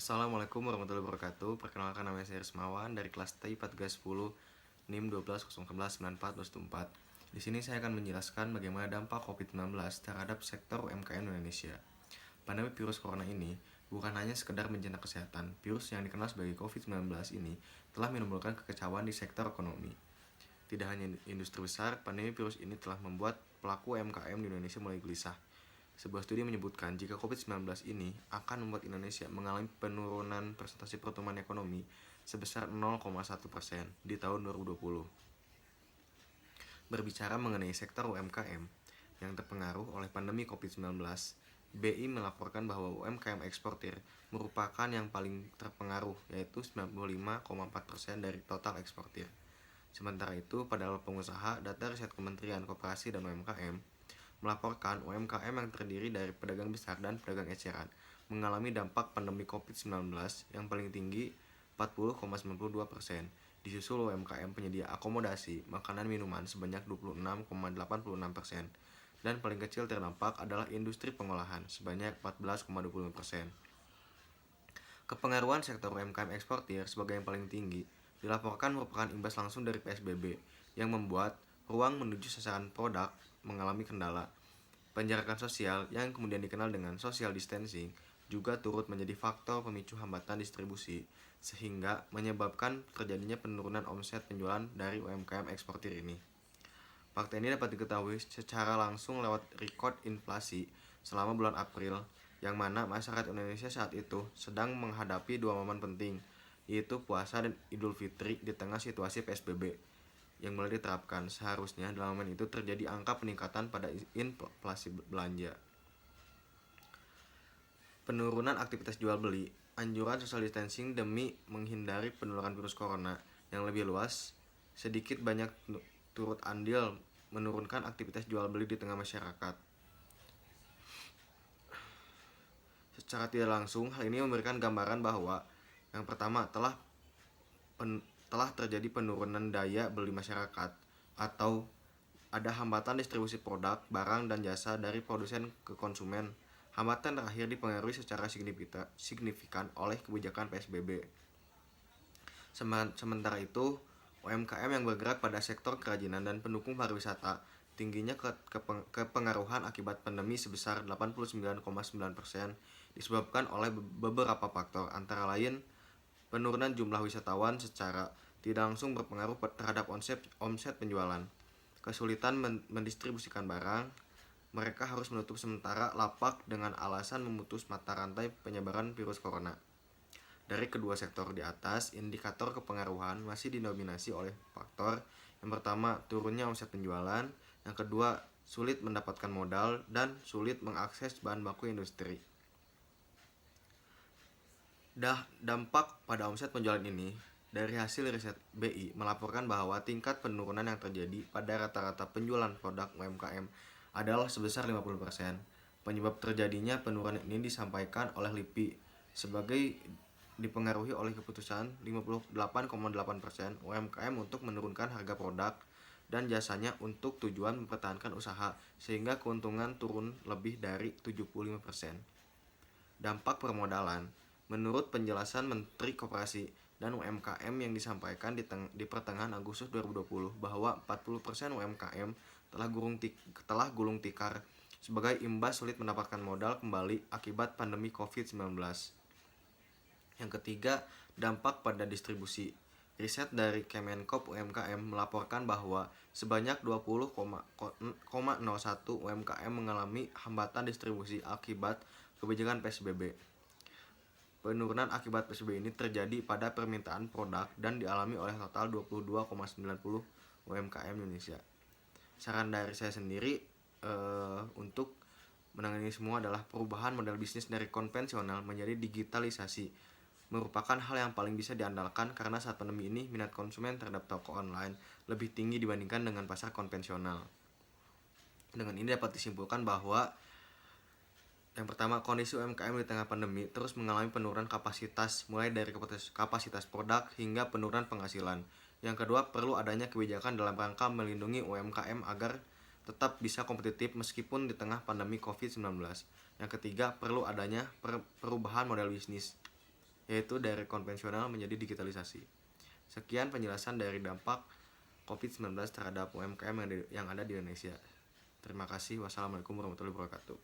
Assalamualaikum warahmatullahi wabarakatuh. Perkenalkan, nama saya Rismawan dari kelas TI 4310 NIM 12 011 94 Di sini saya akan menjelaskan bagaimana dampak COVID-19 terhadap sektor UMKM Indonesia. Pandemi virus corona ini bukan hanya sekedar bencana kesehatan. Virus yang dikenal sebagai COVID-19 ini telah menimbulkan kekacauan di sektor ekonomi. Tidak hanya industri besar, pandemi virus ini telah membuat pelaku UMKM di Indonesia mulai gelisah. Sebuah studi menyebutkan jika COVID-19 ini akan membuat Indonesia mengalami penurunan persentase pertumbuhan ekonomi sebesar 0,1% di tahun 2020. Berbicara mengenai sektor UMKM yang terpengaruh oleh pandemi COVID-19, BI melaporkan bahwa UMKM eksportir merupakan yang paling terpengaruh, yaitu 95,4% dari total eksportir. Sementara itu, pada level pengusaha, data riset Kementerian Koperasi dan UMKM melaporkan UMKM yang terdiri dari pedagang besar dan pedagang eceran mengalami dampak pandemi COVID-19 yang paling tinggi 40,92%, disusul UMKM penyedia akomodasi, makanan minuman sebanyak 26,86%, dan paling kecil terdampak adalah industri pengolahan sebanyak 14,25%. Kepengaruhan sektor UMKM eksportir sebagai yang paling tinggi dilaporkan merupakan imbas langsung dari PSBB yang membuat ruang menuju sasaran produk mengalami kendala. Penjarakan sosial yang kemudian dikenal dengan social distancing juga turut menjadi faktor pemicu hambatan distribusi sehingga menyebabkan terjadinya penurunan omset penjualan dari UMKM eksportir ini. Fakta ini dapat diketahui secara langsung lewat rekod inflasi selama bulan April, yang mana masyarakat Indonesia saat itu sedang menghadapi dua momen penting, yaitu puasa dan Idul Fitri di tengah situasi PSBB yang mulai diterapkan. Seharusnya dalam momen itu terjadi angka peningkatan pada inflasi belanja. Penurunan aktivitas jual beli, anjuran social distancing demi menghindari penularan virus corona yang lebih luas, sedikit banyak turut andil menurunkan aktivitas jual beli di tengah masyarakat. Secara tidak langsung, hal ini memberikan gambaran bahwa yang pertama telah terjadi penurunan daya beli masyarakat atau ada hambatan distribusi produk, barang, dan jasa dari produsen ke konsumen. Hambatan terakhir dipengaruhi secara signifikan oleh kebijakan PSBB. Sementara itu, UMKM yang bergerak pada sektor kerajinan dan pendukung pariwisata tingginya kepengaruhan akibat pandemi sebesar 89,9% disebabkan oleh beberapa faktor, antara lain penurunan jumlah wisatawan secara tidak langsung berpengaruh terhadap omset penjualan, kesulitan mendistribusikan barang, mereka harus menutup sementara lapak dengan alasan memutus mata rantai penyebaran virus corona. Dari kedua sektor di atas, indikator kepengaruhan masih didominasi oleh faktor yang pertama, turunnya omset penjualan, yang kedua, sulit mendapatkan modal, dan sulit mengakses bahan baku industri. Dampak pada omset penjualan ini, dari hasil riset BI melaporkan bahwa tingkat penurunan yang terjadi pada rata-rata penjualan produk UMKM adalah sebesar 50%. Penyebab terjadinya penurunan ini disampaikan oleh LIPI sebagai dipengaruhi oleh keputusan 58,8% UMKM untuk menurunkan harga produk dan jasanya untuk tujuan mempertahankan usaha, sehingga keuntungan turun lebih dari 75%. Dampak permodalan, menurut penjelasan Menteri Koperasi dan UMKM yang disampaikan di pertengahan Agustus 2020 bahwa 40% UMKM telah gulung tikar sebagai imbas sulit mendapatkan modal kembali akibat pandemi COVID-19. Yang ketiga, dampak pada distribusi. Riset dari Kemenkop UMKM melaporkan bahwa sebanyak 20,01 UMKM mengalami hambatan distribusi akibat kebijakan PSBB. Penurunan akibat PSBB ini terjadi pada permintaan produk dan dialami oleh total 22,90 UMKM Indonesia. Saran dari saya sendiri untuk menangani semua adalah perubahan model bisnis dari konvensional menjadi digitalisasi merupakan hal yang paling bisa diandalkan karena saat pandemi ini minat konsumen terhadap toko online lebih tinggi dibandingkan dengan pasar konvensional. Dengan ini dapat disimpulkan bahwa yang pertama, kondisi UMKM di tengah pandemi terus mengalami penurunan kapasitas mulai dari kapasitas produk hingga penurunan penghasilan. Yang kedua, perlu adanya kebijakan dalam rangka melindungi UMKM agar tetap bisa kompetitif meskipun di tengah pandemi COVID-19. Yang ketiga, perlu adanya perubahan model bisnis. yaitu dari konvensional menjadi digitalisasi. Sekian penjelasan dari dampak COVID-19 terhadap UMKM yang ada di Indonesia. Terima kasih. Wassalamualaikum warahmatullahi wabarakatuh.